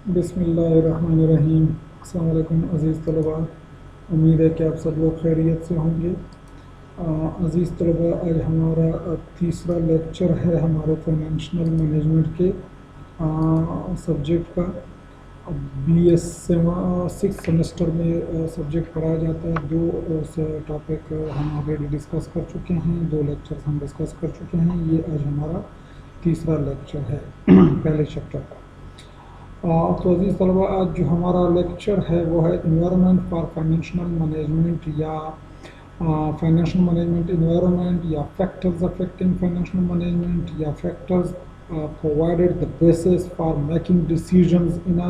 बिस्मिल्लाहिर्रहमानिर्रहीम। अस्सलाम वालेकुम अज़ीज़ तलबा। उम्मीद है कि आप सब लोग खैरियत से होंगे। अज़ीज़ तलबा, आज हमारा तीसरा लेक्चर है हमारे फाइनेंशियल मैनेजमेंट के सब्जेक्ट का। BS सिक्स सेमेस्टर में सब्जेक्ट पढ़ाया जाता है। दो टॉपिक हम ऑलरेडी डिस्कस कर चुके हैं, दो लेक्चर्स हम डिस्कस कर चुके हैं। ये आज हमारा तीसरा लेक्चर है पहले चैप्टर का। तो अजीज़ तलबा, आज जो हमारा लेक्चर है वो है इन्वायरमेंट फॉर फाइनेंशियल मैनेजमेंट, या फाइनेंशियल मैनेजमेंट इन्वायरमेंट, या फैक्टर्स अफेक्टिंग फाइनेंशियल मैनेजमेंट, या factors provided the basis for making decisions in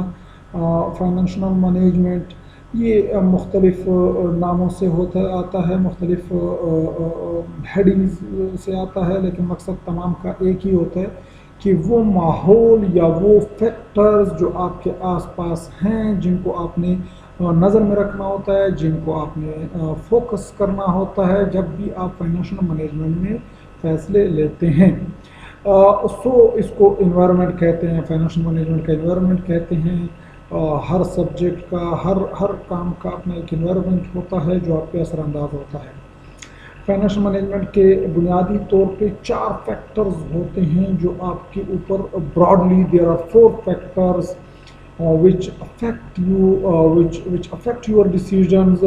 financial management. ये मुख्तलिफ नामों से आता है, मुख्तलिफ हेडिंग्स से आता है, लेकिन मकसद तमाम का एक ही होता है कि वो माहौल या वो फैक्टर्स जो आपके आसपास हैं, जिनको आपने नज़र में रखना होता है, जिनको आपने फोकस करना होता है जब भी आप फाइनेंशियल मैनेजमेंट में फ़ैसले लेते हैं। इसको इन्वायरमेंट कहते हैं, फाइनेंशियल मैनेजमेंट का इन्वायरमेंट कहते हैं। हर सब्जेक्ट का, हर काम का अपना एक इन्वायरमेंट होता है जो आप पे असरअंदाज होता है। फाइनेंशियल मैनेजमेंट के बुनियादी तौर पे 4 फैक्टर्स होते हैं जो आपके ऊपर broadly there are 4 factors which affect you, which affect your decisions,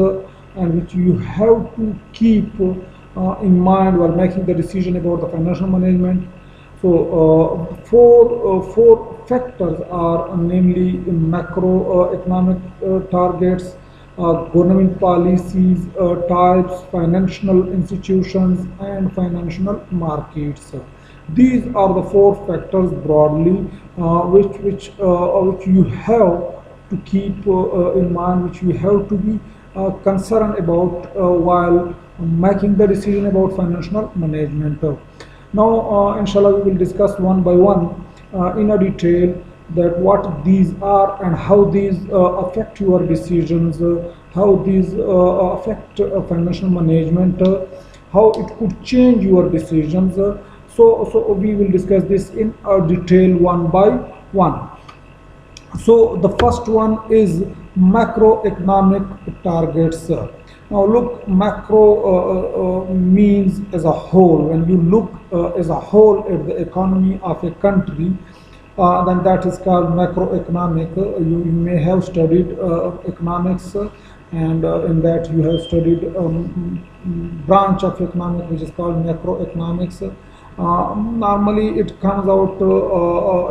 and which you have to keep in mind while making the decision about the financial management. So four factors are namely macroeconomic targets, government policies, types, financial institutions, and financial markets. These are the 4 factors broadly which you have to keep in mind, which you have to be concerned about while making the decision about financial management. Now, inshallah, we will discuss one by one in a detail that what these are and how these affect your decisions, how these affect financial management, how it could change your decisions. So we will discuss this in detail one by one. So the first one is macroeconomic targets. Now look, macro means as a whole. When you look as a whole at the economy of a country, then that is called macroeconomic. You may have studied economics, and in that you have studied branch of economics which is called macroeconomics. Normally it comes out,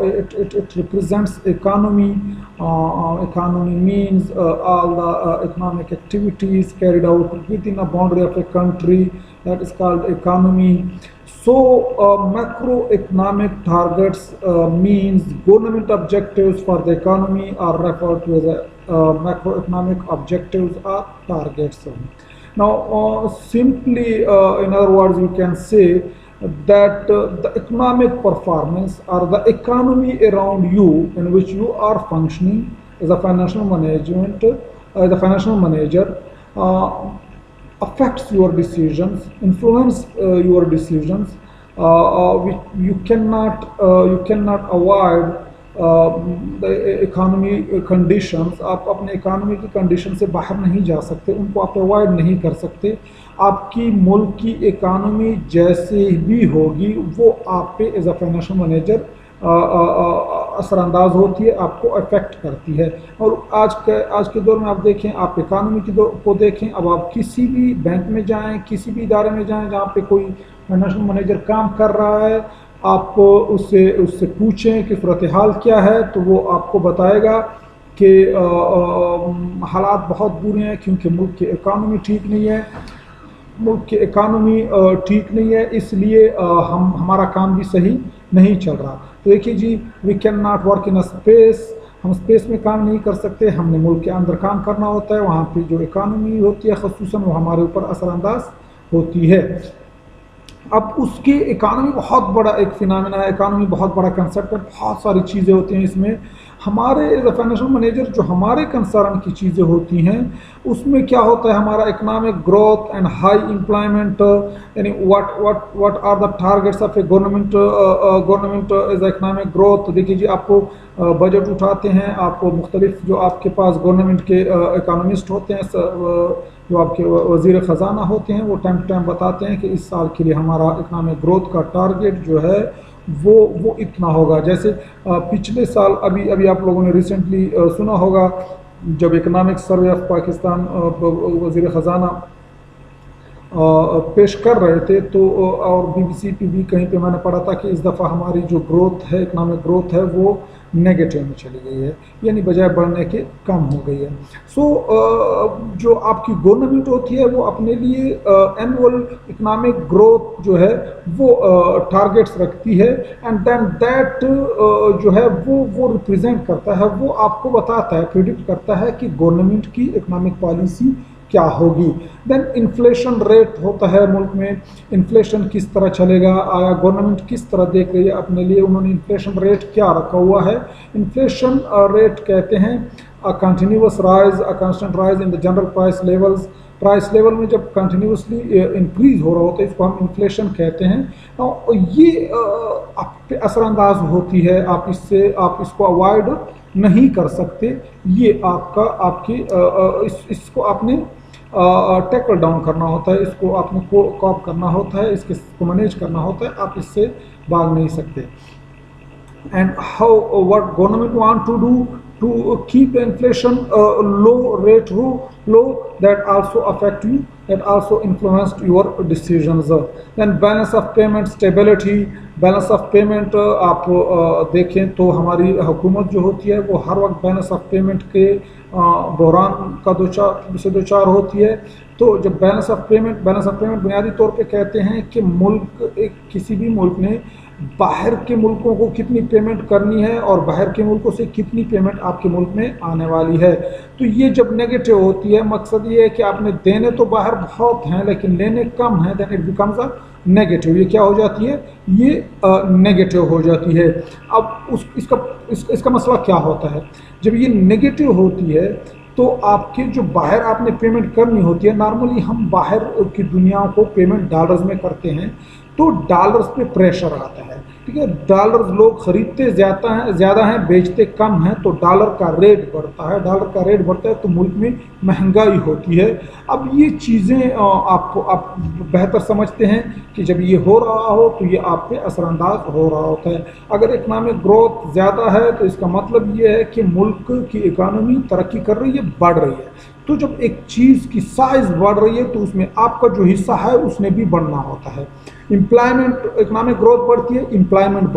it represents economy. Economy means all the economic activities carried out within a boundary of a country, that is called economy. So macroeconomic targets means government objectives for the economy are referred to as macroeconomic objectives or targets. Now simply, in other words, you can say that the economic performance or the economy around you in which you are functioning as a financial management, as a financial manager, affects your decisions, influence your decisions. Which you cannot avoid the economy conditions. आप अपने economy की condition से बाहर नहीं जा सकते, उनको आप अवॉइड नहीं कर सकते। आपकी मुल्क की इकानमी जैसे भी होगी वो आप पे एज अ फाइनेंशियल मैनेजर असरअंदाज होती है, आपको अफेक्ट करती है। और आज के दौर में आप देखें, आप इकानमी को देखें, अब आप किसी भी बैंक में जाएं, किसी भी इदारे में जाएं जहाँ पे कोई फाइनेंशियल मैनेजर काम कर रहा है, आप उससे पूछें कि सूरत हाल क्या है, तो वो आपको बताएगा कि हालात बहुत बुरे हैं क्योंकि मुल्क की इकानमी ठीक नहीं है। मुल्क की इकानमी ठीक नहीं है, इसलिए हमारा काम भी सही नहीं चल रहा। तो देखिए जी, we can not work in a space, हम स्पेस में काम नहीं कर सकते, हमने मुल्क के अंदर काम करना होता है। वहाँ पे जो इकानमी होती है ख़ुसूसन वो हमारे ऊपर असरअंदाज होती है। अब उसकी इकानमी बहुत बड़ा एक फिनोमेना है, इकानमी बहुत बड़ा कंसेप्ट है, बहुत सारी चीज़ें होती हैं इसमें। हमारे एज अ फाइनेंशियल मैनेजर जो हमारे कंसर्न की चीज़ें होती हैं उसमें क्या होता है, हमारा economic growth and high employment, यानी what are the targets of a government as economic growth. देखिए जी, आपको बजट उठाते हैं, आपको मुख्तलिफ जो आपके पास गवर्नमेंट के इकोनॉमिस्ट होते हैं, जो आपके वज़ीर ख़जाना होते हैं, वो टाइम टू टाइम बताते हैं कि इस साल के लिए हमारा इकोनॉमिक ग्रोथ का टारगेट जो है वो इतना होगा। जैसे पिछले साल अभी आप लोगों ने रिसेंटली सुना होगा, जब इकोनॉमिक सर्वे ऑफ पाकिस्तान वज़ीर ख़जाना पेश कर रहे थे, तो और BBC पे भी कहीं पे मैंने पढ़ा था कि इस दफ़ा हमारी जो ग्रोथ है, इकोनॉमिक ग्रोथ है, वो नेगेटिव में चली गई है, यानी बजाय बढ़ने के कम हो गई है। जो आपकी गवर्नमेंट होती है वो अपने लिए एनुअल इकोनॉमिक ग्रोथ जो है वो टारगेट्स रखती है, एंड देन दैट जो है वो रिप्रेजेंट करता है, वो आपको बताता है, प्रिडिक्ट करता है कि गवर्नमेंट की इकोनॉमिक पॉलिसी क्या होगी। देन इन्फ्लेशन रेट होता है मुल्क में, इन्फ्लेशन किस तरह चलेगा, आया गवर्नमेंट किस तरह देख रही है अपने लिए, उन्होंने इन्फ्लेशन रेट क्या रखा हुआ है। इन्फ्लेशन रेट कहते हैं continuous rise, constant rise in the general price levels. Price level में जब कंटिन्यूसली इंक्रीज हो रहा होता है, इसको हम इन्फ्लेशन कहते हैं। और ये आप पे असरअंदाज होती है, आप इसको अवॉइड नहीं कर सकते। ये इसको आपने टैकल डाउन करना होता है, इसको आपने कॉप करना होता है, इसको मैनेज करना होता है, आप इससे भाग नहीं सकते। And what government want to do to keep inflation low, that also affect you, that also influenced your decisions. Then balance of payment stability, balance of payment आप देखें तो हमारी हुकूमत जो होती है वो हर वक्त बैलेंस ऑफ पेमेंट के बहरान का दो चार होती है। तो जब बैलेंस ऑफ पेमेंट बुनियादी तौर पे कहते हैं कि किसी भी मुल्क ने बाहर के मुल्कों को कितनी पेमेंट करनी है और बाहर के मुल्कों से कितनी पेमेंट आपके मुल्क में आने वाली है। तो ये जब नेगेटिव होती है, मकसद ये है कि आपने देने तो बाहर बहुत हैं लेकिन लेने कम हैं, then it becomes a negative. ये क्या हो जाती है, ये नेगेटिव हो जाती है। अब इसका मसला क्या होता है, जब ये नेगेटिव होती है तो आपके जो बाहर आपने पेमेंट करनी होती है, नॉर्मली हम बाहर की दुनिया को पेमेंट डॉलर्स में करते हैं, तो डॉलर्स पे प्रेशर आता है, ठीक है। डॉलर्स लोग खरीदते ज़्यादा हैं, बेचते कम हैं, तो डॉलर का रेट बढ़ता है, तो मुल्क में महंगाई होती है। अब ये चीज़ें आप बेहतर समझते हैं कि जब ये हो रहा हो तो ये आप पे असरअंदाज हो रहा होता है। अगर इकनॉमिक ग्रोथ ज़्यादा है तो इसका मतलब ये है कि मुल्क की इकानमी तरक्की कर रही है, बढ़ रही है। तो जब एक चीज़ की साइज़ बढ़ रही है तो उसमें आपका जो हिस्सा है उसने भी बढ़ना होता है। एम्प्लॉयमेंट, इकोनॉमिक ग्रोथ बढ़ती है, एम्प्लॉयमेंट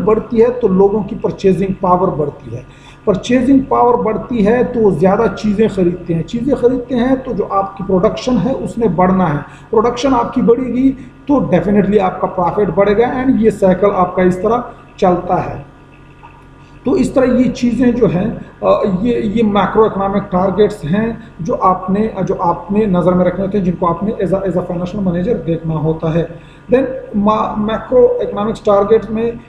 बढ़ती है तो लोगों की परचेजिंग पावर बढ़ती है। परचेजिंग पावर बढ़ती है तो वो ज़्यादा चीज़ें खरीदते हैं तो जो आपकी प्रोडक्शन है उसने बढ़ना है। प्रोडक्शन आपकी बढ़ेगी तो डेफिनेटली आपका प्रॉफिट बढ़ेगा, एंड ये साइकिल आपका इस तरह चलता है। तो इस तरह ये चीज़ें जो हैं, ये मैक्रो इकोनॉमिक टारगेट्स हैं जो आपने नज़र में रखने होते हैं, जिनको आपने एज अ फाइनेंशियल मैनेजर देखना होता है। देन मैक्रो इकोनॉमिक्स टारगेट्स में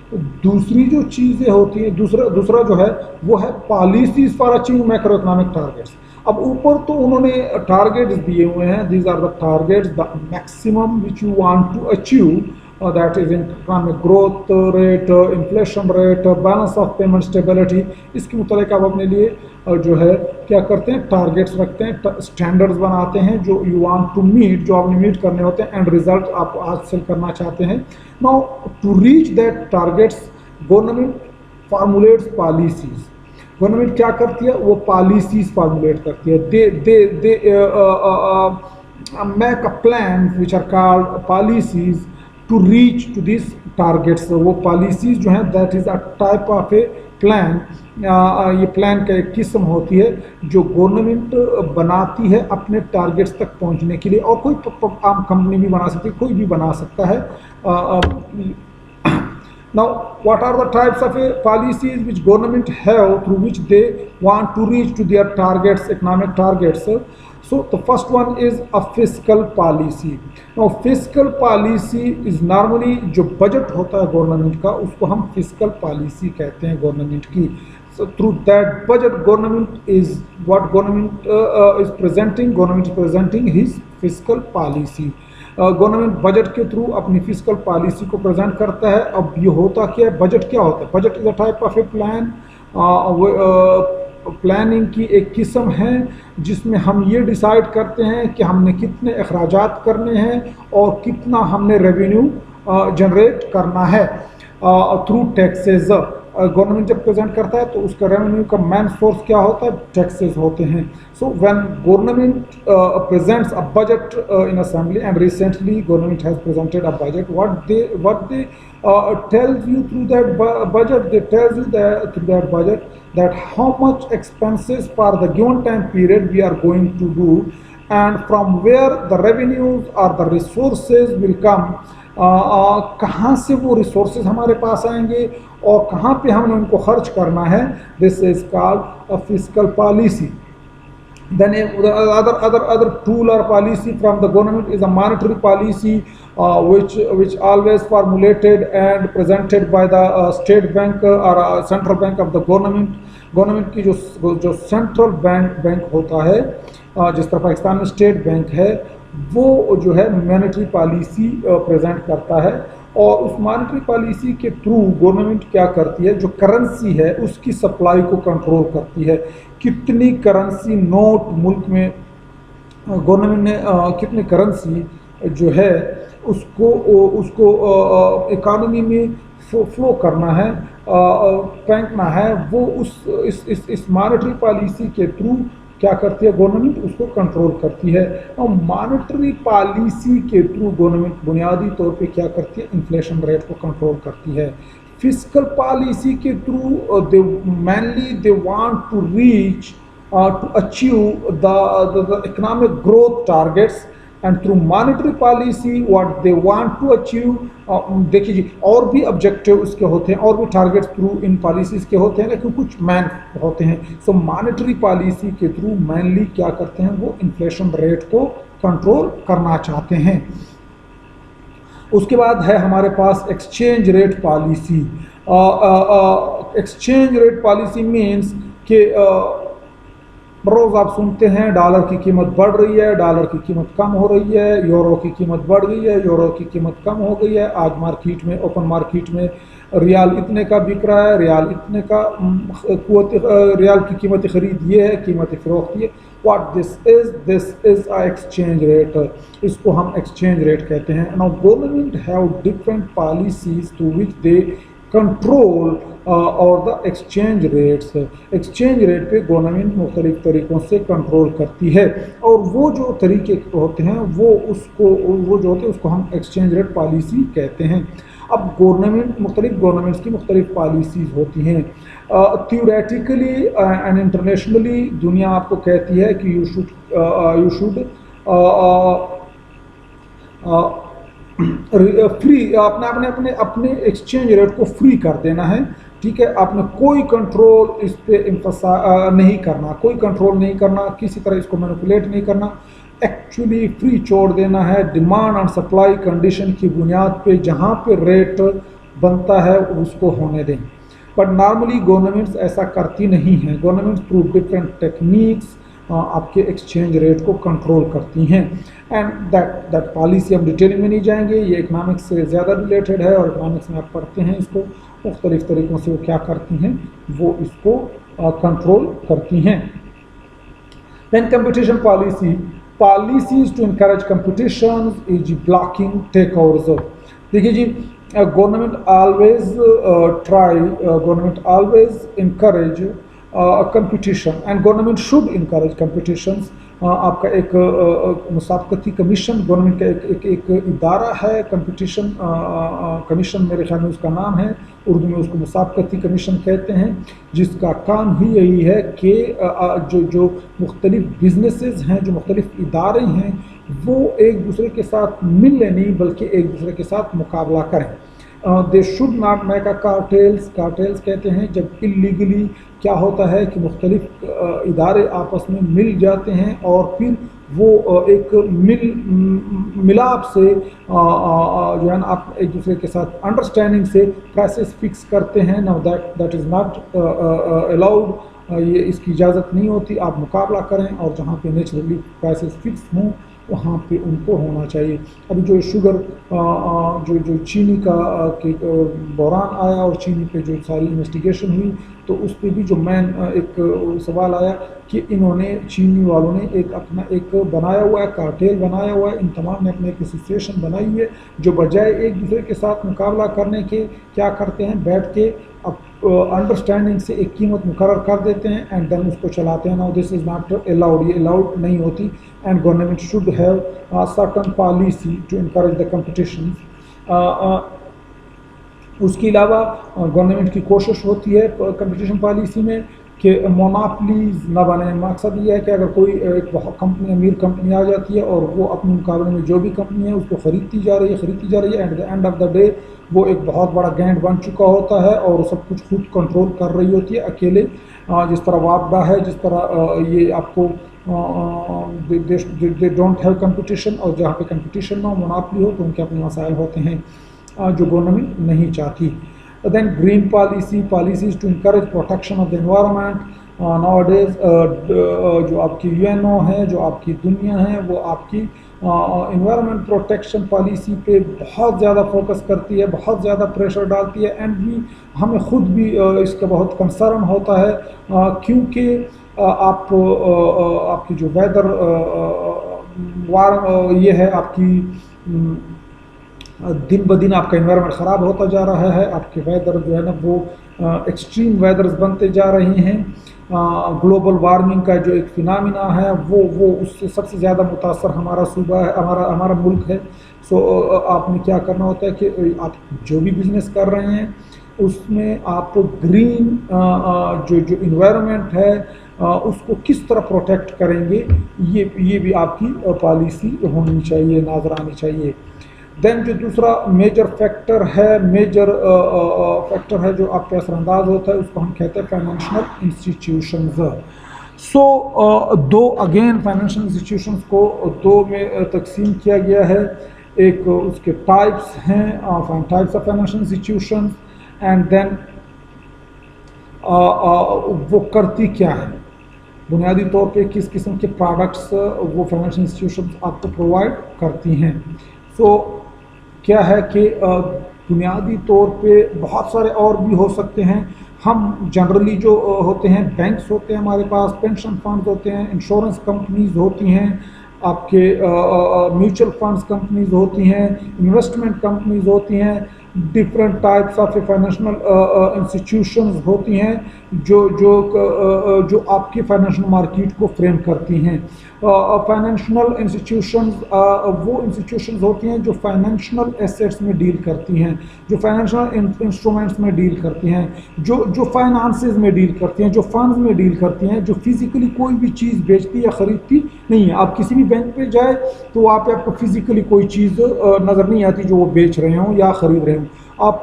दूसरी जो चीज़ें होती हैं, दूसरा जो है वो है policies for achieve macro economic targets. अब ऊपर तो उन्होंने टारगेट्स दिए हुए हैं, these are the targets, the maximum which you want to achieve, that is economic growth rate, inflation rate, balance of payment stability। इसके मुताबिक आप अपने लिए जो है क्या करते हैं, टारगेट्स रखते हैं, स्टैंडर्ड्स बनाते हैं जो यू वांट टू मीट, जो आपने मीट करने होते हैं, एंड रिजल्ट आप हासिल करना चाहते हैं। Now to reach that targets government formulates policies. Government क्या करती है, वो पॉलिसीज फार्मुलेट करती है। They make a plan which are called policies to reach to this targets. वो पॉलिसीज जो हैं that is a type of a plan. ये प्लान का एक किस्म होती है जो गवर्नमेंट बनाती है अपने टारगेट्स तक पहुंचने के लिए, और कोई आम कंपनी भी बना सकती है, कोई भी बना सकता है। Now, what are the types of policies which government have through which they want to reach to their targets, economic targets? So the first one is a fiscal policy. Now fiscal policy is normally जो budget होता है government का, उसको हम fiscal policy कहते हैं government की। So through that budget, government is what government is presenting. Government is presenting his fiscal policy. Government budget के थ्रू अपनी फिजिकल पॉलिसी को प्रेजेंट करता है। अब ये होता क्या है, बजट क्या होता है? Budget is a type of a plan, planning की एक किस्म है जिसमें हम ये डिसाइड करते हैं कि हमने कितने अखराजात करने हैं और कितना हमने रेवेन्यू जनरेट करना है थ्रू टैक्सेस। गवर्नमेंट जब प्रेजेंट करता है तो उसका रेवेन्यू का मेन सोर्स क्या होता है? टैक्सेस होते हैं। So when government presents a budget in assembly, and recently government has presented a budget, what they tells you through that budget, they tells you that through that budget that how much expenses for the given time period we are going to do, and from where the revenues or the resources will come, कहाँ से वो resources हमारे पास आएंगे और कहाँ पे हमने उनको खर्च करना है। This is called a fiscal policy. Then other tool or policy from the government is a monetary policy, which always formulated and presented by the state bank or central bank of the government. Government की जो central bank होता है, जिस तरह पाकिस्तान में state bank है, वो जो है मॉनेटरी पॉलिसी प्रेजेंट करता है। और उस मॉनेटरी पॉलिसी के थ्रू गवर्नमेंट क्या करती है, जो करेंसी है उसकी सप्लाई को कंट्रोल करती है। कितनी करेंसी नोट मुल्क में गवर्नमेंट ने कितनी करेंसी जो है उसको इकानमी में फ्लो करना है, फेंकना है, वो इस मॉनेटरी पॉलिसी के थ्रू क्या करती है गवर्नमेंट, उसको कंट्रोल करती है। और मॉनेटरी पॉलिसी के थ्रू गवर्नमेंट बुनियादी तौर पे क्या करती है, इन्फ्लेशन रेट को कंट्रोल करती है। फिस्कल पॉलिसी के through they want to reach to achieve the economic growth targets, and through monetary policy what they want to achieve, देखिए जी और भी ऑब्जेक्टिव इसके होते हैं और भी टारगेट्स थ्रू इन पॉलिसीज के होते हैं, लेकिन कुछ मैन होते हैं। सो मॉनेटरी पॉलिसी के थ्रू मेनली क्या करते हैं, वो इन्फ्लेशन रेट को कंट्रोल करना चाहते हैं। उसके बाद है हमारे पास exchange rate policy. Exchange rate policy means कि रोज़ आप सुनते हैं डॉलर की कीमत बढ़ रही है, डॉलर की कीमत कम हो रही है, यूरो की कीमत बढ़ गई है, यूरो की कीमत कम हो गई है। आज मार्केट में, ओपन मार्केट में रियाल इतने का बिक रहा है, रियाल इतने का रियाल की कीमत खरीद ये है, कीमत फ़रोख्त ये। What this is a exchange rate, इसको हम एक्सचेंज रेट कहते हैं। Now government have different policies to which they control over the exchange rates. Exchange rate पे गवर्नमेंट मुख्तलिफ तरीक़ों से कंट्रोल करती है, और वो जो तरीके होते हैं वो जो होते हैं उसको हम एक्सचेंज रेट पॉलिसी कहते हैं। अब गवर्नमेंट्स की मुख्तलिफ पॉलिसीज़ होती हैं। थ्योरेटिकली एंड इंटरनेशनली दुनिया आपको कहती है कि यू शुड फ्री अपने एक्सचेंज रेट को फ्री कर देना है। ठीक है, आपने कोई कंट्रोल इस पे नहीं करना, कोई कंट्रोल नहीं करना, किसी तरह इसको मैनिपुलेट नहीं करना, एक्चुअली फ्री छोड़ देना है। डिमांड एंड सप्लाई कंडीशन की बुनियाद पे जहाँ पे रेट बनता है उसको होने दें। बट नॉर्मली गवर्नमेंट्स ऐसा करती नहीं हैं। गवर्नमेंट्स थ्रू डिफरेंट टेक्निक्स आपके एक्सचेंज रेट को कंट्रोल करती हैं। एंड दैट पॉलिसी हम डिटेल में नहीं जाएंगे, ये इकनॉमिक्स से ज़्यादा रिलेटेड है और इकनॉमिक्स में आप पढ़ते हैं इसको। मुख्तलिफ तरीक़ों से वो क्या करती हैं, वो इसको कंट्रोल करती हैं। Then competition policies to encourage competition is blocking takeovers. देखिए जी, government always encourage competition, and government should encourage competitions। आपका एक मुसाबकती कमीशन, गवर्नमेंट का एक इदारा है कंपटीशन कमीशन, मेरे ख्याल में उसका नाम है, उर्दू में उसको मुसाबकती कमीशन कहते हैं, जिसका काम ही यही है कि जो मुख्तलिफ बिजनेसेस हैं, जो मुख्तलिफ इदारे हैं, वो एक दूसरे के साथ मिले नहीं बल्कि एक दूसरे के साथ मुकाबला करें। They should not make a cartels कहते हैं जब इलीगली क्या होता है कि मुख्तलिफ इदारे आपस में मिल जाते हैं और फिर वो एक मिलाप से जो है ना आप एक दूसरे के साथ अंडरस्टैंडिंग से प्राइसेस फिक्स करते हैं। Now that is not allowed, ये इसकी इजाज़त नहीं होती। आप मुकाबला करें और जहाँ पे नेचुरली प्राइसेस फिक्स हों वहाँ पे उनको होना चाहिए। अभी जो शुगर जो चीनी का बहरान आया और चीनी पे जो सारी इन्वेस्टिगेशन हुई, तो उस पर भी जो मैन एक सवाल आया कि इन्होंने चीनी वालों ने एक अपना एक बनाया हुआ है, कार्टेल बनाया हुआ है, इन तमाम ने अपने एक एसोसिएशन बनाई है जो बजाय एक दूसरे के साथ मुकाबला करने के क्या करते हैं, बैठ के अब अंडरस्टैंडिंग से एक कीमत मुकर्रर कर देते हैं एंड देन उसको चलाते हैं। Now this is not allowed, ये अलाउड नहीं होती। And government should have certain policy to encourage the competition. उसके अलावा गवर्नमेंट की कोशिश होती है कंपटीशन पॉलिसी में कि मोनोपलीज ना बने। मकसद ये है कि अगर कोई एक बहुत कंपनी अमीर कंपनी आ जाती है और वो अपने मुकाबले में जो भी कंपनी है उसको ख़रीदती जा रही है, eight the end of the day वो एक बहुत बड़ा गैंड बन चुका होता है और सब कुछ खुद कंट्रोल कर रही होती है अकेले। जिस तरह वापडा है, जिस तरह ये आपको दे डोंट हैव कंपटीशन, और जहाँ पे कंपटीशन ना हो, मोनोपली हो, तो उनके अपने मसाइल होते हैं जो गवर्नमेंट नहीं चाहती। Then green policies to encourage protection of the environment. Nowadays जो आपकी यूएनओ है, जो आपकी दुनिया है, वो आपकी एनवायरनमेंट प्रोटेक्शन पॉलिसी पे बहुत ज़्यादा फोकस करती है, बहुत ज़्यादा प्रेशर डालती है। एंड भी हमें ख़ुद भी इसका बहुत कंसर्न होता है क्योंकि आपकी जो वेदर ये है आपकी दिन ब दिन आपका एनवायरनमेंट ख़राब होता जा रहा है। आपके वेदर जो है ना वो एक्सट्रीम वेदर्स बनते जा रहे हैं। ग्लोबल वार्मिंग का जो एक फिनामिना है वो उससे सबसे ज़्यादा मुतासर हमारा सूबा है, हमारा मुल्क है। सो आपने क्या करना होता है कि आप जो भी बिज़नेस कर रहे हैं उसमें आप ग्रीन जो इन्वायरमेंट है उसको किस तरह प्रोटेक्ट करेंगे, ये भी आपकी पॉलिसी होनी चाहिए, नज़र आनी चाहिए। देन जो दूसरा मेजर फैक्टर है जो आप पे असरअंदाज होता है, उसको हम कहते हैं फाइनेंशियल इंस्टीट्यूशंस। सो दो अगेन फाइनेंशियल इंस्टीट्यूशंस को दो में तकसीम किया गया है। एक उसके टाइप्स हैं, types of financial institutions, and then वो करती क्या है, बुनियादी तौर पे किस किस्म के प्रोडक्ट्स वो फाइनेंशियल इंस्टीट्यूशंस आपको प्रोवाइड करती हैं। सो क्या है कि बुनियादी तौर पे बहुत सारे और भी हो सकते हैं। हम जनरली जो होते हैं, बैंक्स होते हैं हमारे पास, पेंशन फंड होते हैं, इंश्योरेंस कंपनीज होती हैं, आपके म्यूचुअल फंड्स कंपनीज होती हैं, इन्वेस्टमेंट कंपनीज होती हैं, different types of financial institutions होती हैं जो आपकी फाइनेंशियल मार्केट को फ्रेम करती हैं। फाइनेंशियल इंस्टीट्यूशंस वो इंस्टीट्यूशंस होती हैं जो फाइनेंशियल एसेट्स में डील करती हैं, जो फाइनेंशियल इंस्ट्रूमेंट्स में डील करती हैं, जो फाइनेंसेस में डील करती हैं, जो फंड्स में डील करती हैं, जो फिजिकली कोई भी चीज़ बेचती या ख़रीदती नहीं है। आप किसी भी बैंक पे जाए तो वहाँ पे आपको फिजिकली कोई चीज़ नज़र नहीं आती जो वो बेच रहे हों या ख़रीद रहे हों। आप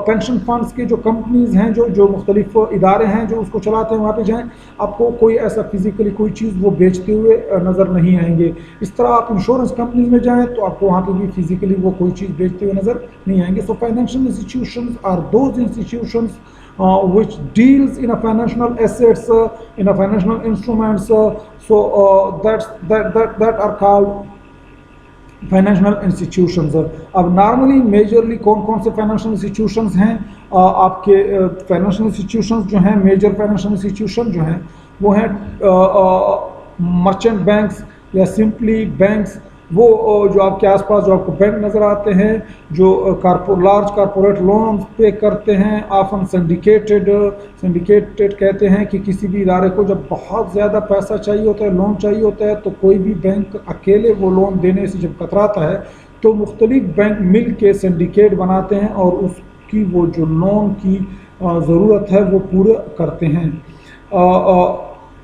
पेंशन फंड्स के जो कंपनीज़ हैं, जो मुख्तलिफ इदारे हैं जो उसको चलाते हैं, वहाँ पे जाएं, आपको कोई ऐसा फिजिकली कोई चीज़ वो बेचते हुए नज़र नहीं आएंगे। इस तरह आप इंश्योरेंस कंपनीज में जाएं तो आपको वहाँ पे भी फिजिकली वो कोई चीज़ बेचते हुए नज़र नहीं आएंगे। So financial institutions are those institutions which deals in a financial assets, in a financial instruments, that are called financial institutions. अब नॉर्मली मेजरली कौन कौन से फाइनेंशियल इंस्टीट्यूशंस हैं? आपके फाइनेंशियल इंस्टीट्यूशंस जो हैं, मेजर फाइनेंशियल इंस्टीट्यूशन जो हैं वो हैं मर्चेंट बैंक्स या सिंपली बैंक्स। वो जो आपके आसपास जो आपको बैंक नज़र आते हैं, जो लार्ज कारपोरेट लोन पे करते हैं, ऑफन सिंडिकेटेड कहते हैं कि किसी भी इदारे को जब बहुत ज़्यादा पैसा चाहिए होता है, लोन चाहिए होता है, तो कोई भी बैंक अकेले वो लोन देने से जब कतराता है तो मुख्तलिफ बैंक मिल के सिंडिकेट बनाते हैं और उसकी वो जो लोन की ज़रूरत है वो पूरा करते हैं।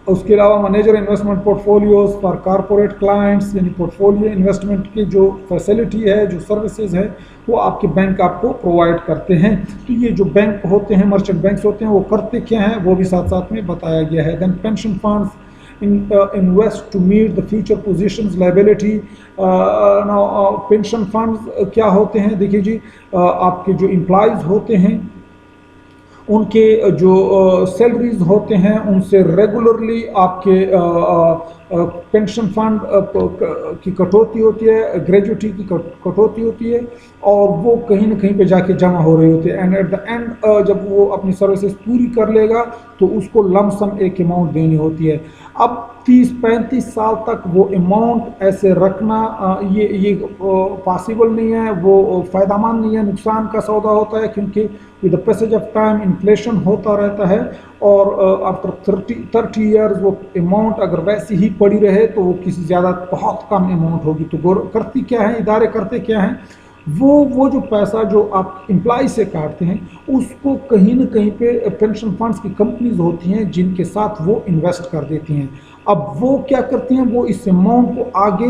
उसके अलावा manager investment portfolios for corporate clients, यानी पोर्टफोलियो इन्वेस्टमेंट की जो फैसिलिटी है, जो सर्विसेज है, वो आपके बैंक आपको प्रोवाइड करते हैं। तो ये जो बैंक होते हैं, मर्चेंट बैंक्स होते हैं, वो करते क्या हैं वो भी साथ साथ में बताया गया है। Then pension funds, invest to meet the future positions liability. Now pension funds क्या होते हैं, देखिए जी, आपके जो एम्प्लॉयज होते हैं उनके जो सैलरीज होते हैं उनसे रेगुलरली आपके पेंशन फंड की कटौती होती है, ग्रेजुटी की कटौती होती है, और वो कहीं ना कहीं पे जाके जमा हो रही होती है। एंड एट द एंड जब वो अपनी सर्विसेज पूरी कर लेगा तो उसको लमसम एक अमाउंट देनी होती है। अब 30-35 साल तक वो अमाउंट ऐसे रखना ये पॉसिबल नहीं है, वो फ़ायदेमंद नहीं है, नुकसान का सौदा होता है, क्योंकि with the passage of time inflation होता रहता है, और आफ्टर 30 ईयर्स वो अमाउंट अगर वैसी ही पड़ी रहे तो वो किसी ज़्यादा बहुत कम अमाउंट होगी। तो करती क्या है, इदारे करते क्या हैं, वो जो पैसा जो आप एम्प्लॉय से काटते हैं उसको कहीं ना कहीं पे पेंशन फंड्स की कंपनीज होती हैं जिनके साथ वो इन्वेस्ट कर देती हैं। अब वो क्या करती हैं, वो इस अमाउंट को आगे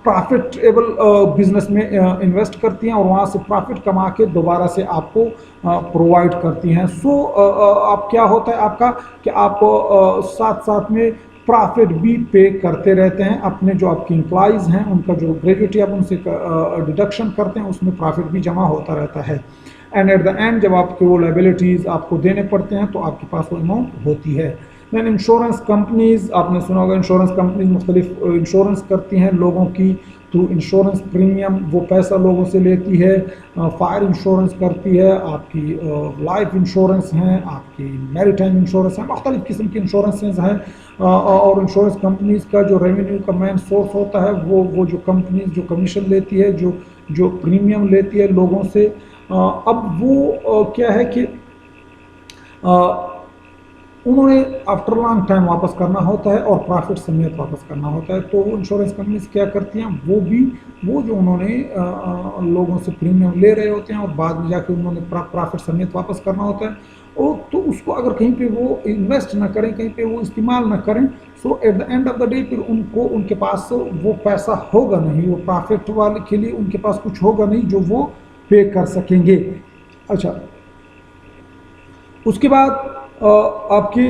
प्रॉफिटेबल बिजनेस में इन्वेस्ट करती हैं और वहाँ से प्रॉफिट कमा के दोबारा से आपको प्रोवाइड करती हैं। सो आप क्या होता है आपका कि आप साथ साथ में प्रॉफिट भी पे करते रहते हैं। अपने जो आपके एम्प्लॉयज़ हैं उनका जो ग्रेजुटी आप उनसे डिडक्शन करते हैं उसमें प्रॉफिट भी जमा होता रहता है। एंड एट द एंड जब आपके वो लायबिलिटीज़ आपको देने पड़ते हैं तो आपके पास वो अमाउंट होती है। दैन इंश्योरेंस कंपनीज, आपने सुना होगा इंश्योरेंस कंपनीज मुख्तलिफ इंश्योरेंस करती हैं लोगों की थ्रू इंश्योरेंस प्रीमियम, वो पैसा लोगों से लेती है। फायर इंश्योरेंस करती है, आपकी लाइफ इंश्योरेंस हैं, आपकी मैरीटाइम इंश्योरेंस हैं, मुख्तलिफ किस्म की इंश्योरेंसेज हैं। और इंश्योरेंस कंपनीज का जो रेवेन्यू का मेन सोर्स होता है वो जो कंपनीज जो कमीशन लेती है, जो प्रीमियम लेती है लोगों से, अब वो क्या है कि उन्होंने आफ्टर लॉन्ग टाइम वापस करना होता है और प्रॉफिट समेत वापस करना होता है। तो वो इंश्योरेंस कंपनीज क्या करती हैं, वो जो उन्होंने लोगों से प्रीमियम ले रहे होते हैं और बाद में जाके उन्होंने प्रॉफिट समेत वापस करना होता है, तो उसको अगर कहीं पे वो इन्वेस्ट ना करें, कहीं पे वो इस्तेमाल ना करें, so at the end of the day फिर उनके पास वो पैसा होगा नहीं, वो प्रॉफिट वाले के लिए उनके पास कुछ होगा नहीं जो वो पे कर सकेंगे। अच्छा, उसके बाद आपके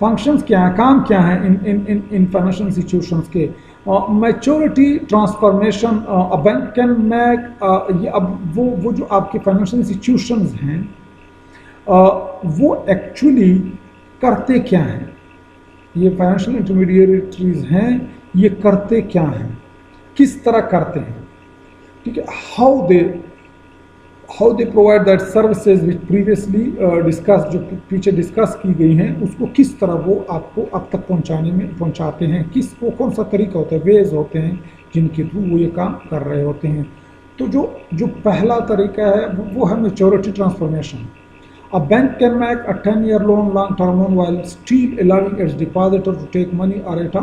फंक्शंस क्या हैं, काम क्या हैं इन फाइनेंशियल इंस्टीट्यूशंस के। Maturity transformation, bank can make, अब वो जो आपके फाइनेंशियल इंस्टीट्यूशंस हैं वो एक्चुअली करते क्या हैं, ये फाइनेंशियल इंटरमीडिएटरीज हैं, ये करते क्या हैं, किस तरह करते हैं, ठीक है। How they provide that services which previously discuss, जो पीछे डिस्कस की गई हैं उसको किस तरह वो आपको अब तक पहुंचाते हैं, कौन सा तरीका होता है, वेज होते हैं जिनके थ्रू वो ये काम कर रहे होते हैं। तो जो पहला तरीका है वो है maturity transformation. A bank can make a 10-year loan, long term loan, while still allowing its depositor to take money or it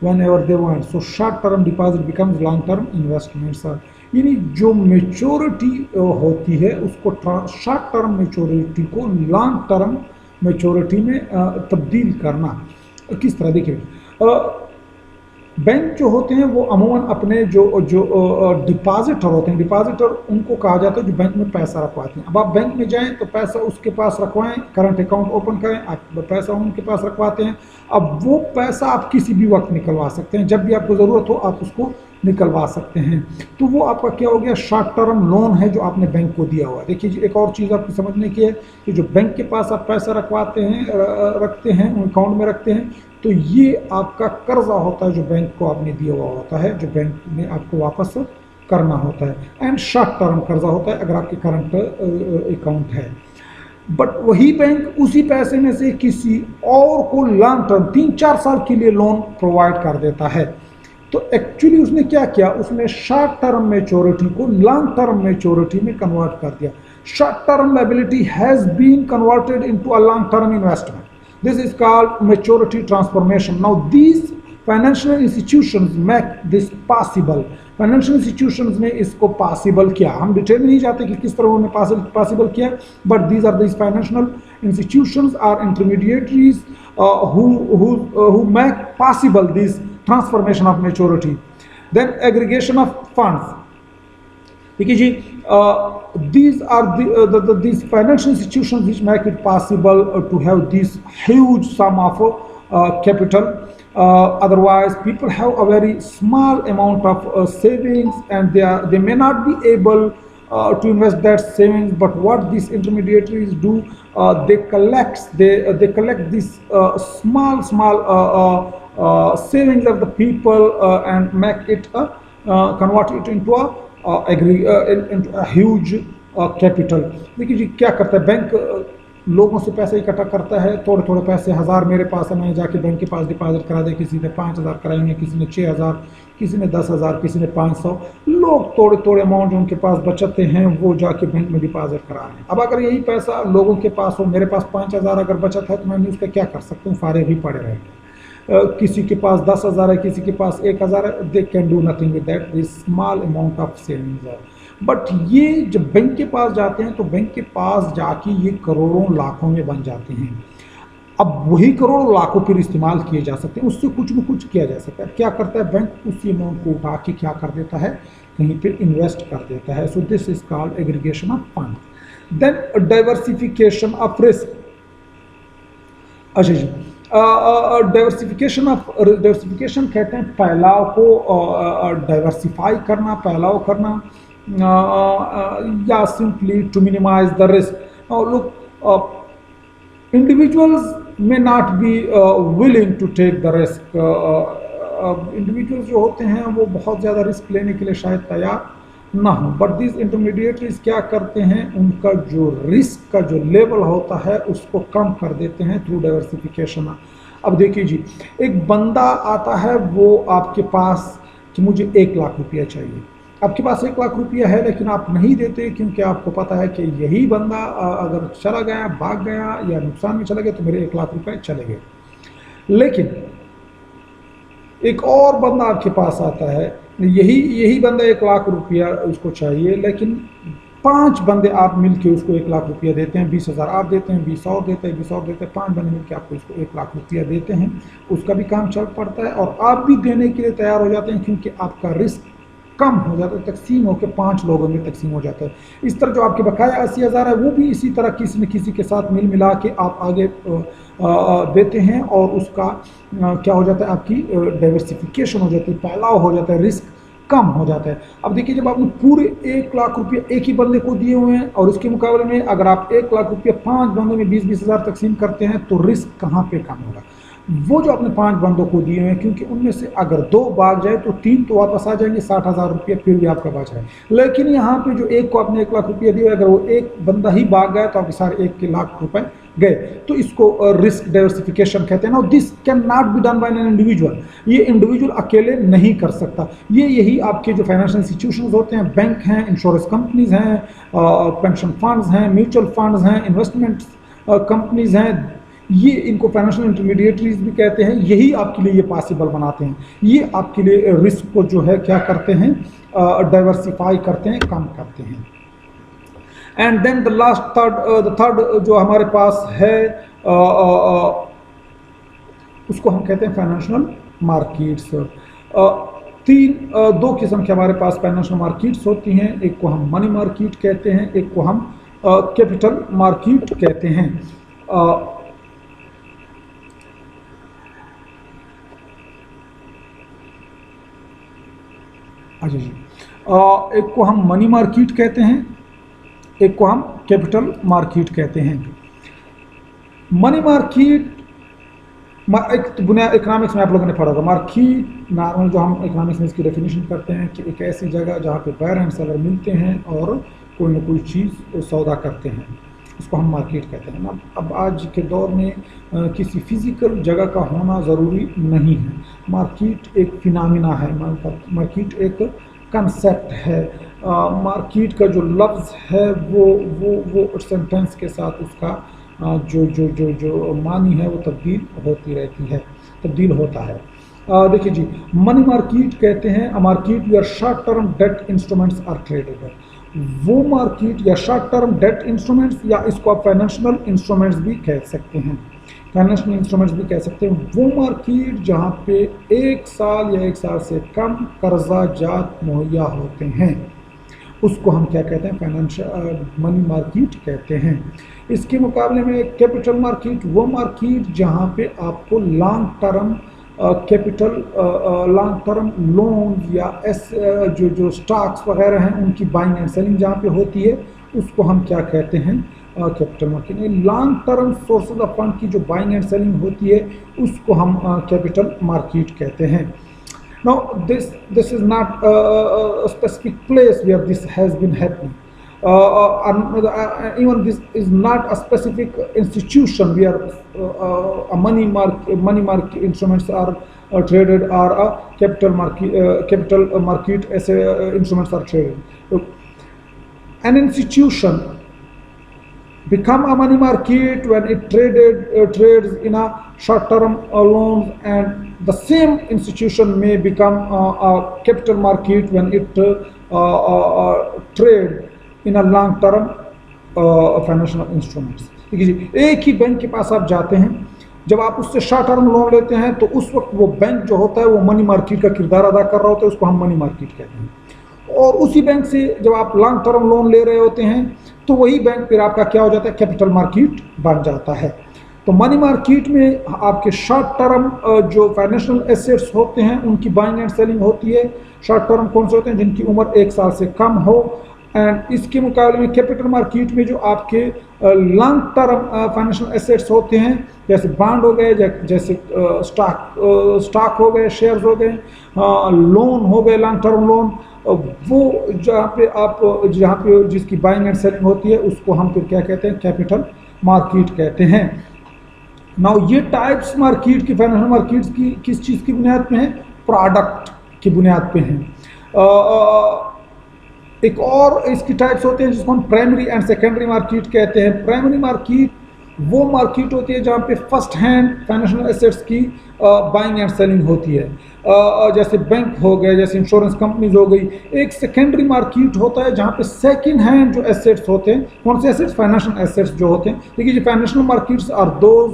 whenever they want. So short term deposit becomes long term investments. यानी जो maturity होती है उसको short term maturity को long term maturity में तब्दील करना किस तरह, देखिए बैंक जो होते हैं वो अमूमन अपने जो डिपॉजिटर होते हैं, डिपॉजिटर उनको कहा जाता है जो बैंक में पैसा रखवाते हैं। अब आप बैंक में जाएं तो पैसा उसके पास रखवाएं, करंट अकाउंट ओपन करें, आप पैसा उनके पास रखवाते हैं। अब वो पैसा आप किसी भी वक्त निकलवा सकते हैं, जब भी आपको ज़रूरत हो आप उसको निकलवा सकते हैं। तो वो आपका क्या हो गया, शॉर्ट टर्म लोन है जो आपने बैंक को दिया हुआ है। देखिए जी, एक और चीज़ आपको समझने की है कि जो बैंक के पास आप पैसा रखते हैं अकाउंट में रखते हैं, तो ये आपका कर्जा होता है जो बैंक को आपने दिया हुआ होता है, जो बैंक ने आपको वापस करना होता है। एंड शॉर्ट टर्म कर्जा होता है अगर आपके करंट अकाउंट है। बट वही बैंक उसी पैसे में से किसी और को लॉन्ग टर्म 3-4 साल के लिए लोन प्रोवाइड कर देता है। तो एक्चुअली उसने क्या किया, उसने शॉर्ट टर्म मैच्योरिटी को लॉन्ग टर्म मैच्योरिटी में कन्वर्ट कर दिया। Short term liability has been converted into a long term investment. This is called maturity transformation. Now these financial institutions make this possible. Financial institutions ने इसको possible किया। हम detail में नहीं जाते कि किस तरह उन्होंने possible किया, but these are these financial institutions are intermediaries who make possible this transformation of maturity. Then aggregation of funds. देखिए जी, these are these financial institutions which make it possible to have this huge sum of capital. Otherwise, people have a very small amount of savings, and they may not be able to invest that savings. But what these intermediaries do, they collect this small savings of the people and make it convert it into a huge capital. देखिए जी, क्या करता है bank, लोगों से पैसे इकट्ठा करता है, थोड़े थोड़े पैसे, 1000 मेरे पास है, मैं जाके बैंक के पास डिपॉजिट करा दे, किसी ने 5000 कराएंगे, किसी ने 6000, किसी ने 10,000, किसी ने 500। लोग थोड़े थोड़े अमाउंट जो उनके पास बचते हैं वो जाके बैंक में डिपॉजिट करा रहे हैं। अब अगर यही पैसा लोगों के पास हो, मेरे पास 5000 अगर बचत है, तो मैं उसका क्या कर सकता हूँ, फारे भी पड़े रहेंगे। किसी के पास 10,000 है, किसी के पास 1,000 है, they can do nothing with that, this small amount of savings है। बट ये जब बैंक के पास जाते हैं तो बैंक के पास जाके ये करोड़ों लाखों में बन जाते हैं। अब वही करोड़ों लाखों फिर इस्तेमाल किए जा सकते हैं, उससे कुछ न कुछ किया जा सकता है। क्या करता है बैंक, उसी अमाउंट को उठा के क्या कर देता है, कहीं पे इन्वेस्ट कर देता है। So this is called aggregation of fund. Then diversification of risk. अच्छा जी, डाइवर्सिफिकेशन कहते हैं फैलाव को डाइवर्सिफाई करना, फैलाव करना, या simply to minimise the risk. Look, individuals may not be willing to take the risk. Individuals जो होते हैं वो बहुत ज़्यादा रिस्क लेने के लिए शायद तैयार ना हो, बट दिस इंटरमीडिएटरीज क्या करते हैं, उनका जो रिस्क का जो लेवल होता है उसको कम कर देते हैं थ्रू डाइवर्सिफिकेशन। अब देखिए जी, एक बंदा आता है, वो आपके पास कि मुझे 1 लाख रुपया चाहिए। आपके पास 1 लाख रुपया है, लेकिन आप नहीं देते क्योंकि आपको पता है कि यही बंदा अगर चला गया, भाग गया या नुकसान में चला गया तो मेरे 1 लाख रुपए चले गए। लेकिन एक और बंदा आपके पास आता है, यही बंदा 1 लाख रुपया उसको चाहिए, लेकिन 5 बंदे आप मिलके उसको 1 लाख रुपया देते हैं, 20,000 आप देते हैं, 20 और देते हैं, 20 और देते हैं, 5 बंदे मिलके आपको इसको 1 लाख रुपया देते हैं। उसका भी काम चल पड़ता है और आप भी देने के लिए तैयार हो जाते हैं क्योंकि आपका रिस्क कम हो जाता है, तकसीम होकर 5 लोगों में तकसीम हो जाता है। इस तरह जो आपके बकाया 80,000 है वो भी इसी तरह किसी न किसी के साथ मिल मिला के आप आगे देते हैं और उसका क्या हो जाता है, आपकी डाइवर्सिफिकेशन हो जाती है, फैलाव हो जाता है, रिस्क कम हो जाता है। अब देखिए, जब आपने पूरे 1 लाख रुपये एक ही बंदे को दिए हुए हैं और उसके मुकाबले में अगर आप 1 लाख रुपये 5 बंदों में 20-20 हज़ार तकसीम करते हैं तो रिस्क कहाँ पे कम होगा। वो जो आपने 5 बंदों को दिए हैं, क्योंकि उनमें से अगर 2 भाग जाए तो 3 तो वापस आ जाएंगे, 60,000 रुपये फिर भी आपका बच है। लेकिन यहाँ पे जो एक को आपने 1 लाख रुपये दिए, अगर वो एक बंदा ही भाग गया तो आपके सारे 1 लाख रुपए गए। तो इसको रिस्क डाइवर्सिफिकेशन कहते हैं ना। This can not be done by an individual, ये इंडिविजुअल अकेले नहीं कर सकता। यही आपके जो फाइनेंशियल इंस्टीट्यूशंस होते हैं, बैंक हैं, इंश्योरेंस कंपनीज हैं, पेंशन फंड्स हैं, म्यूचुअल फंड्स हैं, इन्वेस्टमेंट कंपनीज हैं, ये इनको फाइनेंशियल इंटरमीडिएटरीज भी कहते हैं। यही आपके लिए ये पॉसिबल बनाते हैं, ये आपके लिए रिस्क को जो है क्या करते हैं, डाइवर्सिफाई करते हैं, कम करते हैं। And then the last third जो हमारे पास है उसको हम कहते हैं फाइनेंशियल मार्केट्स। 2 किस्म के हमारे पास फाइनेंशियल मार्केट्स होती हैं, एक को हम मनी मार्केट कहते हैं, एक को हम कैपिटल मार्केट कहते हैं। अच्छा जी, एक को हम मनी मार्केट कहते हैं, एक को हम कैपिटल मार्केट कहते हैं। मनी मार्केट एक तो बुनियाद इकोनॉमिक्स में आप लोगों ने पढ़ा होगा। मार्केट नॉर्मल जो हम इकोनॉमिक्स में इसकी डेफिनेशन करते हैं कि एक ऐसी जगह जहाँ पे बायर एंड सेलर मिलते हैं और कोई ना कोई चीज़ सौदा करते हैं, उसको हम मार्केट कहते हैं ना। अब आज के दौर में किसी फिजिकल जगह का होना ज़रूरी नहीं है। मार्केट एक फिनोमिना है, मार्केट एक कंसेप्ट है। मार्केट का जो लफ्ज़ है वो सेंटेंस के साथ उसका जो मानी है वो तब्दील होती रहती है, तब्दील होता है। देखिए जी, मनी मार्केट कहते हैं a market where short term debt instruments are tradable. वो मार्केट या शॉर्ट टर्म डेट इंस्ट्रूमेंट्स, या इसको आप फाइनेंशियल इंस्ट्रूमेंट्स भी कह सकते हैं, फाइनेंशियल इंस्ट्रूमेंट्स भी कह सकते हैं। वो मार्केट जहाँ पे 1 साल या 1 साल से कम कर्जा जात मुहैया होते हैं, उसको हम क्या कहते हैं, फाइनेंशियल मनी मार्केट कहते हैं। इसके मुकाबले में कैपिटल मार्केट वो मार्केट जहाँ पे आपको long term capital, long term loan या जो स्टॉक्स वगैरह हैं उनकी बाइंग एंड सेलिंग जहाँ पे होती है उसको हम क्या कहते हैं, capital market. Long term sources of fund की जो बाइंग एंड सेलिंग होती है उसको हम कैपिटल मार्केट कहते हैं। Now this is not a specific place where this has been happening. Even this is not a specific institution where money market instruments are traded, or a capital market as instruments are traded. An institution become a money market when it trades in a short-term loans, and the same institution may become a capital market when it trade in a long-term financial instruments। देखिए जी, एक ही bank के पास आप जाते हैं, जब आप उससे short term loan लेते हैं तो उस वक्त वो बैंक जो होता है वो मनी मार्केट का किरदार अदा कर रहा होता है, उसको हम मनी मार्केट कहते हैं। और उसी बैंक से जब आप लॉन्ग टर्म लोन ले रहे होते हैं तो वही बैंक फिर आपका क्या हो जाता है, कैपिटल मार्केट बन जाता है। तो मनी मार्केट में आपके शॉर्ट टर्म जो फाइनेंशियल एसेट्स होते हैं उनकी बाइंग एंड सेलिंग होती है। शॉर्ट टर्म कौन से होते हैं, जिनकी उम्र 1 साल से कम हो। एंड इसके मुकाबले में कैपिटल मार्केट में जो आपके लॉन्ग टर्म फाइनेंशियल एसेट्स होते हैं, जैसे बॉन्ड हो गए, जैसे स्टॉक हो गए, शेयर्स हो गए, लोन हो गए, लॉन्ग टर्म लोन, वो जहाँ पे जिसकी बाइंग एंड सेलिंग होती है उसको हम फिर क्या कहते हैं, कैपिटल मार्केट कहते हैं। नाउ ये टाइप्स मार्केट की, फाइनेंशियल मार्केट्स की किस चीज़ की बुनियाद पे हैं, प्रोडक्ट की बुनियाद पे हैं। एक और इसकी टाइप्स होते हैं जिसको हम प्राइमरी एंड सेकेंडरी मार्केट कहते हैं। प्राइमरी मार्केट वो मार्केट होती है जहाँ पे फर्स्ट हैंड फाइनेंशियल एसेट्स की बाइंग एंड सेलिंग होती है, जैसे बैंक हो गए, जैसे इंश्योरेंस कंपनीज हो गई। एक सेकेंडरी मार्केट होता है जहाँ पे सेकंड हैंड जो एसेट्स होते हैं, कौन से एसेट्स, फाइनेंशियल एसेट्स जो होते हैं। देखिए जो financial markets are those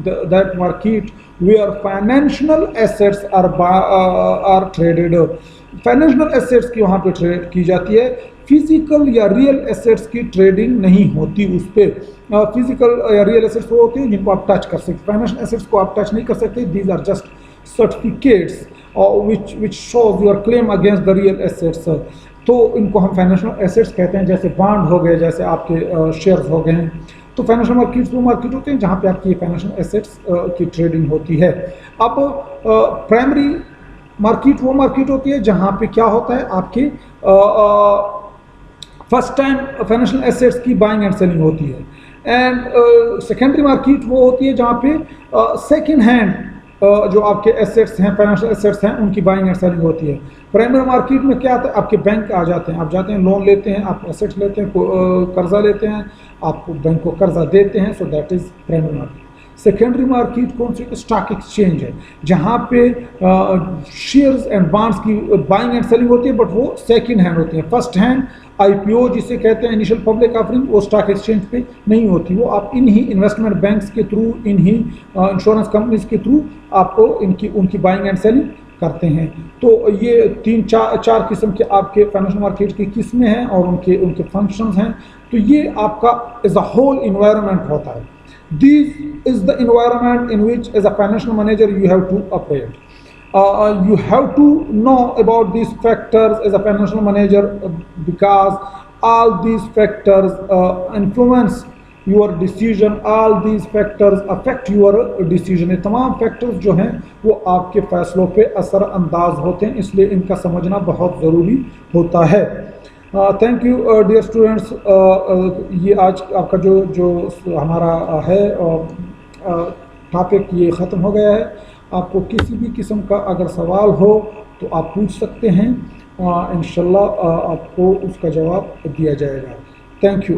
that market where financial assets are traded. Financial assets की वहाँ पे ट्रेड की जाती है, फिजिकल या रियल एसेट्स की ट्रेडिंग नहीं होती उस पर। फिजिकल या रियल एसेट्स वो होती हैं जिनको आप टच कर सकते, फाइनेंशियल एसेट्स को आप टच नहीं कर सकते। These are just certificates which shows your claim against the real assets। तो इनको हम फाइनेंशियल एसेट्स कहते हैं, जैसे बॉन्ड हो गए, जैसे आपके शेयर्स हो गए हैं। तो फाइनेंशियल मार्केट्स वो मार्केट होते हैं जहाँ पे आपकी फाइनेंशियल एसेट्स की ट्रेडिंग होती है। अब प्राइमरी मार्केट वो मार्केट होती है जहाँ पे क्या होता है, आपके फर्स्ट टाइम फाइनेंशियल एसेट्स की बाइंग एंड सेलिंग होती है। एंड सेकेंडरी मार्केट वो होती है जहाँ पे सेकेंड हैंड जो आपके एसेट्स हैं, फाइनेंशियल एसेट्स हैं, उनकी बाइंग एंड सेलिंग होती है। प्राइमरी मार्केट में क्या आता है, आपके बैंक आ जाते हैं, आप जाते हैं, लोन लेते हैं, आप एसेट्स लेते हैं, कर्जा लेते हैं, आप बैंक को कर्जा देते हैं, so that is primary market. Secondary market कौन सी, स्टॉक एक्सचेंज है, जहाँ पे शेयर्स एंड बॉन्ड्स की बाइंग एंड सेलिंग होती है, बट वो सेकेंड हैंड होती है। फर्स्ट हैंड IPO जिसे कहते हैं, इनिशियल पब्लिक ऑफरिंग, वो स्टॉक एक्सचेंज पे नहीं होती। वो आप इन्हीं इन्वेस्टमेंट बैंक्स के थ्रू, इन्हीं इंश्योरेंस कंपनीज के थ्रू आपको उनकी बाइंग एंड सेलिंग करते हैं। तो ये चार किस्म के आपके फाइनेंशियल मार्केट की किस्में हैं और उनके फंक्शंस हैं। तो ये आपका एज अ होल इन्वायरमेंट होता है। This is the environment in which as a financial manager you have to operate. You have to know about these factors as a financial manager, because all these factors influence your decision, all these factors affect your decision। ये तमाम factors जो हैं वो आपके फैसलों पे असर अंदाज होते हैं, इसलिए इनका समझना बहुत ज़रूरी होता है। Thank you dear students. ये आज आपका जो हमारा है टॉपिक ये ख़त्म हो गया है। आपको किसी भी किस्म का अगर सवाल हो तो आप पूछ सकते हैं, इंशाल्लाह आपको उसका जवाब दिया जाएगा। Thank you.